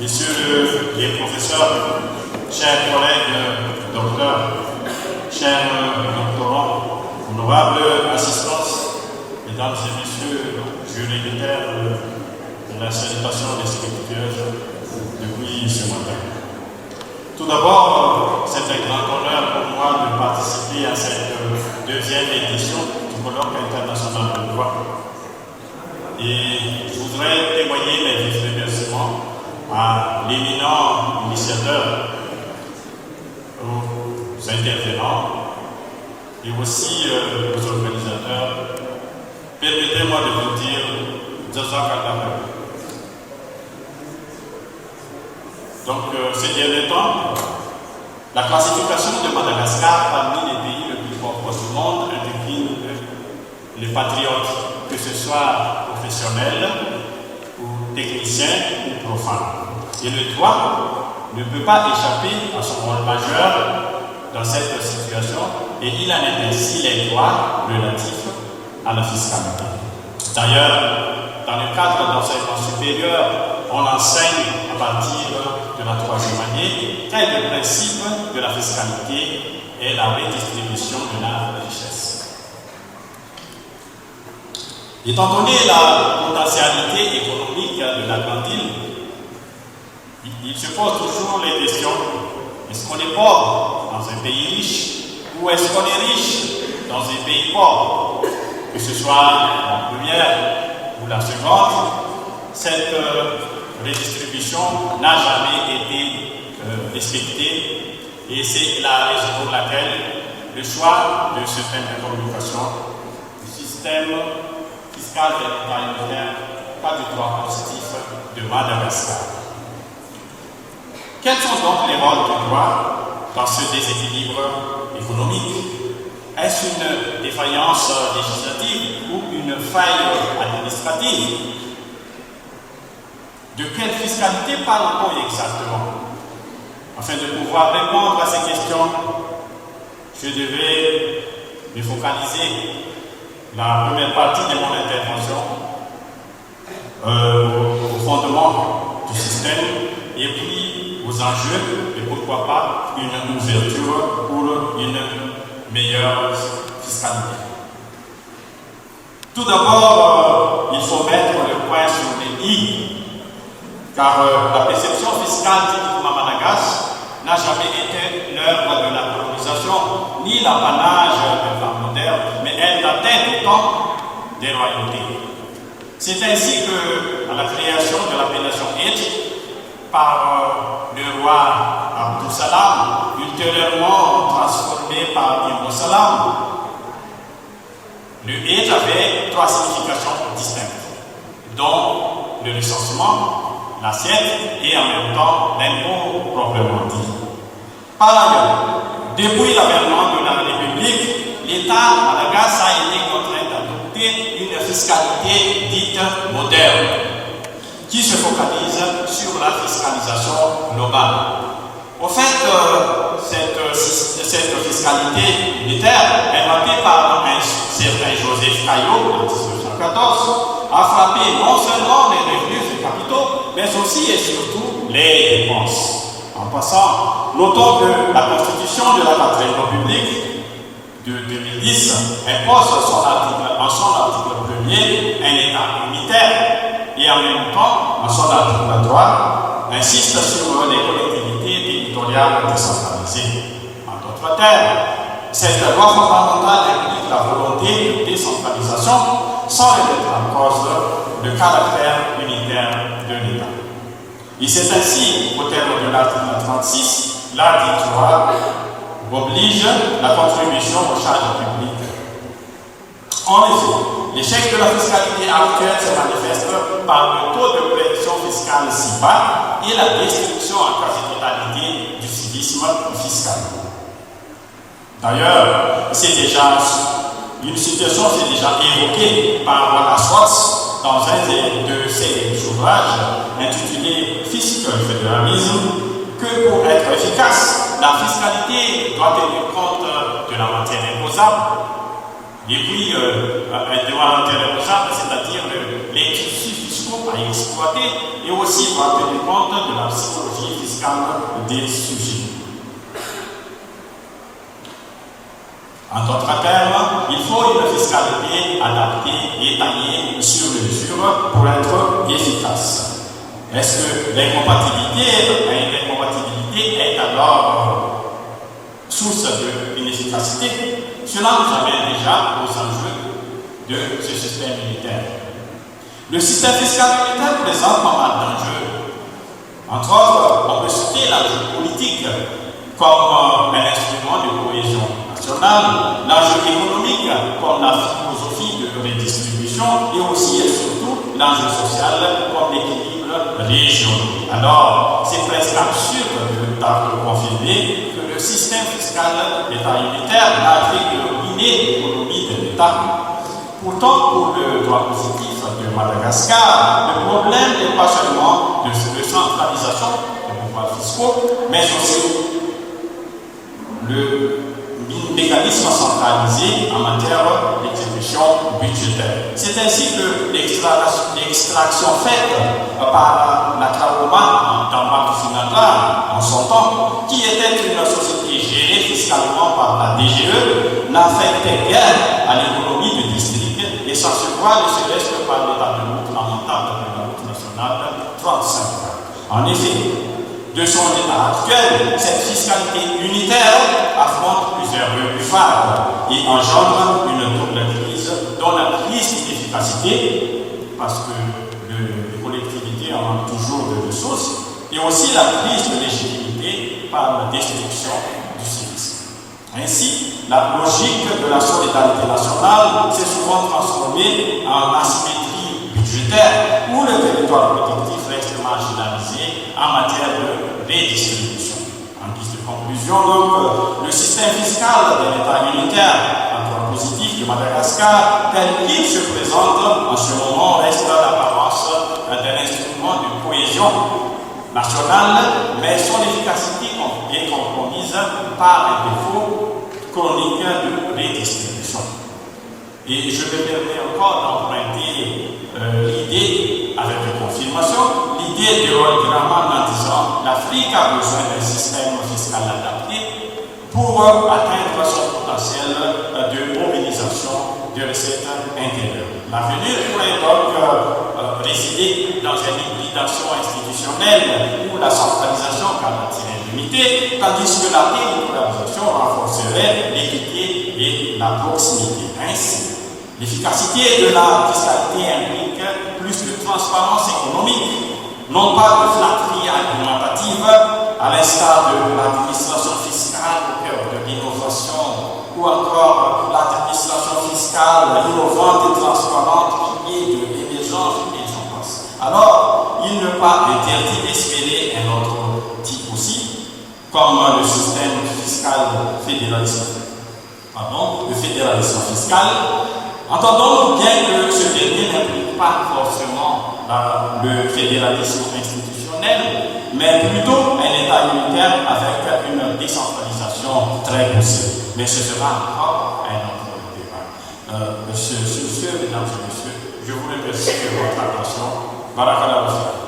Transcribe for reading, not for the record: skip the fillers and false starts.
messieurs les professeurs, chers collègues docteurs, chers doctorants, honorables assistants, mesdames et messieurs, juridictaires de la salutation respectueuse depuis ce matin. Tout d'abord, c'est un grand honneur pour moi de participer à cette deuxième édition du colloque international de droit. Et je voudrais témoigner mes vifs remerciements à l'éminent initiateur, aux intervenants et aussi aux organisateurs. Permettez-moi de vous dire Jazakallah. Donc, ces derniers temps, la classification de Madagascar parmi les pays les plus pauvres du monde décline les patriotes, que ce soit professionnels ou techniciens ou profanes. Et le droit ne peut pas échapper à son rôle majeur dans cette situation, et il en est ainsi les droits relatifs à la fiscalité. D'ailleurs, dans le cadre de l'enseignement supérieur, on enseigne à partir de la 3e année quel est le principe de la fiscalité et la redistribution de la richesse. Étant donné la potentialité économique de la grande île, il se pose toujours les questions: est-ce qu'on est pauvre dans un pays riche ou est-ce qu'on est riche dans un pays pauvre? Que ce soit la première ou la seconde, cette redistribution n'a jamais été respectée, et c'est la raison pour laquelle le choix de ce thème de communication, du système fiscal de l'État unitaire, pas de droit positif de Madagascar. Quels sont donc les rôles du droit dans ce déséquilibre économique? Est-ce une défaillance législative ou une faille administrative? De quelle fiscalité parle-t-on exactement? Afin de pouvoir répondre à ces questions, je devais me focaliser la première partie de mon intervention au fondement du système et puis aux enjeux et pourquoi pas une ouverture pour une meilleure fiscalité. Tout d'abord, il faut mettre le point sur les i, car la perception fiscale typiquement Madagascar n'a jamais été l'œuvre de la colonisation ni l'apanage de la moderne, mais elle datait du temps des royautés. C'est ainsi que, à la création de l'appellation Edge par le roi Abdou Salam, ultérieurement transformé par Ibn Salam, le Edge avait 3 significations distinctes, dont le recensement, l'assiette et en même temps l'impôt proprement dit. Par ailleurs, depuis l'avènement de la République, l'État Madagascar a été contraint d'adopter une fiscalité dite moderne, qui se focalise sur la fiscalisation globale. Au fait, cette fiscalité unitaire, inventée par un certain Joseph Caillot en 1914, a frappé non seulement les revenus des capitaux, mais aussi et surtout les dépenses. En passant, notons que la Constitution de la 4e République de 2010 impose en son article 1er un État unitaire et en même temps, en son article 3, insiste sur les collectivités territoriales décentralisées. En d'autres termes, cette loi fondamentale implique la volonté de décentralisation sans remettre en cause le caractère unitaire de l'État. Et c'est ainsi, au terme de l'article 36, l'article 3 oblige la contribution aux charges publiques. En effet, l'échec de la fiscalité actuelle se manifeste par le taux de pression fiscale si bas et la destruction en quasi-totalité du civisme fiscal. D'ailleurs, une situation s'est déjà évoquée par Wallace Watts dans un de ses ouvrages intitulé Fisc fédéralisme, que pour être efficace, la fiscalité doit tenir compte de la matière imposable. Et puis, de la matière imposable, c'est-à-dire les les tissus fiscaux à exploiter et aussi va tenir compte de la psychologie fiscale des sujets. En d'autres termes, il faut une fiscalité adaptée et taillée sur mesure pour être efficace. Est-ce que l'incompatibilité est alors source d'inefficacité? Cela nous amène déjà aux enjeux de ce système unitaire. Le système fiscal unitaire présente pas mal d'enjeux. Entre autres, on peut citer l'enjeu politique comme un instrument de cohésion nationale, l'enjeu économique comme la philosophie de redistribution et aussi et surtout l'enjeu social comme l'équilibre régional. Alors, c'est presque absurde de confirmer que le système fiscal de l'État unitaire n'a fait que ruiner l'économie de l'État. Pourtant, pour le droit positif de Madagascar, le problème n'est pas seulement de centralisation des pouvoirs fiscaux, mais aussi le mécanisme centralisé en matière d'exécution budgétaire. C'est ainsi que l'extraction faite par la Trauma dans Banque Sinatra en son temps, qui était une société gérée fiscalement par la DGE, n'affectait guère à l'économie du district et ça se voit ne serait-ce que par l'état de route lamentable de la route nationale 35. En effet, de son état actuel, cette fiscalité unitaire affronte plusieurs phares et engendre une double crise, dont la crise d'efficacité, parce que les collectivités en ont toujours de ressources, et aussi la crise de légitimité par la destruction du civisme. Ainsi, la logique de la solidarité nationale s'est souvent transformée en asymétrie budgétaire, où le territoire productif reste marginalisé en matière de redistribution. En guise de conclusion, donc, le système fiscal de l'État unitaire en droit positif de Madagascar, tel qu'il se présente en ce moment, reste l'apparence d'un instrument de cohésion nationale, mais son efficacité est compromise par un défaut chronique de redistribution. Et je me permets encore d'emprunter l'idée, avec confirmation, l'idée de Roy Graman en disant l'Afrique a besoin d'un système fiscal adapté pour atteindre son potentiel de mobilisation de recettes intérieures. L'avenir pourrait donc résider dans une hybridation institutionnelle où la centralisation garantirait l'unité, tandis que la territorialisation renforcerait l'équité et la proximité. Ainsi, l'efficacité de la fiscalité implique plus de transparence économique, non pas de flatterie argumentative, à l'instar de l'administration fiscale au cœur de l'innovation, ou encore l'administration fiscale innovante et transparente qui est de l'émergence et j'en passe. Alors, il n'est pas interdit d'espérer un autre type aussi, comme le système fiscal le fédéralisme fiscal. Entendons bien que ce dernier n'implique pas forcément le fédéralisme institutionnel, mais plutôt un État unitaire avec une décentralisation très possible. Mais ce sera encore un autre débat. Sur ce, mesdames et messieurs, je vous remercie de votre attention. Barakallahu.